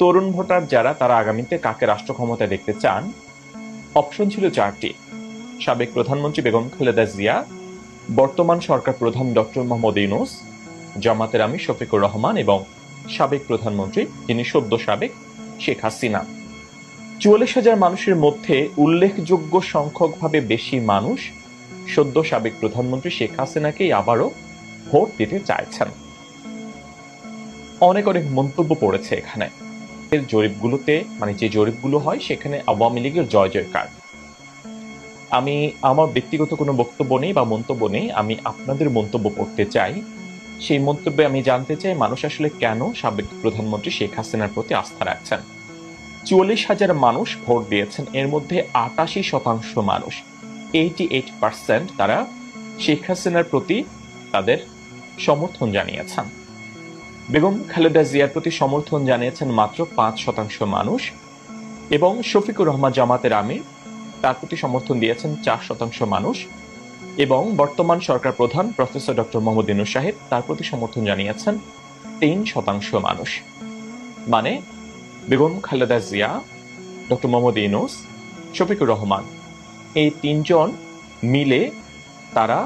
তরুণ voter যারা, তারা আগামীতে কাকে রাষ্ট্র ক্ষমতায় দেখতে চান, অপশন ছিল 4টি। সাবেক প্রধানমন্ত্রী বেগম খালেদা জিয়া, বর্তমান সরকার প্রধান ডক্টর মোহাম্মদ ইউনূস, জামাতের আমির শফিকুর রহমান এবং সাবেক প্রধানমন্ত্রী, যিনি সদ্য সাবেক, শেখ হাসিনা। 44,000 মানুষের মধ্যে উল্লেখযোগ্য সংখ্যকভাবে বেশি মানুষ সদ্য সাবেক প্রধানমন্ত্রী শেখ হাসিনাকেই আবারও ভোট দিতে চাইছেন। অনেক অনেক মন্তব্য পড়েছে এখানে। এর জরিপগুলোতে, মানে যে জরিপগুলো হয়, সেখানে আওয়ামী লীগের জয় জয়কার। আমি আমার ব্যক্তিগত কোনো বক্তব্য নেই বা মন্তব্য নেই, আমি আপনাদের মন্তব্য পড়তে চাই। সেই মন্তব্যে আমি জানতে চাই মানুষ আসলে কেন সাবেক প্রধানমন্ত্রী শেখ হাসিনার প্রতি আস্থা রাখছেন। 44,000 মানুষ ভোট দিয়েছেন, এর মধ্যে 88% মানুষ, 88%, তারা শেখ হাসিনার প্রতি তাদের সমর্থন জানিয়েছেন। বেগম খালেদা জিয়ার প্রতি সমর্থন জানিয়েছেন মাত্র 5% মানুষ, এবং শফিকুর রহমান জামাতের আমির, তার প্রতি সমর্থন দিয়েছেন 4% মানুষ, এবং বর্তমান সরকার প্রধান প্রফেসর ডক্টর মোহাম্মদ ইউনূস সাহেব, তার প্রতি সমর্থন জানিয়েছেন 3% মানুষ। মানে বেগম খালেদা জিয়া, ডক্টর মোহাম্মদ ইউনূস, শফিকুর রহমান, এই 3জন মিলে তারা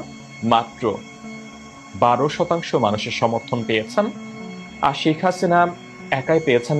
মাত্র 12% মানুষের সমর্থন পেয়েছেন, আর শেখ হাসিনা একাই পেয়েছেন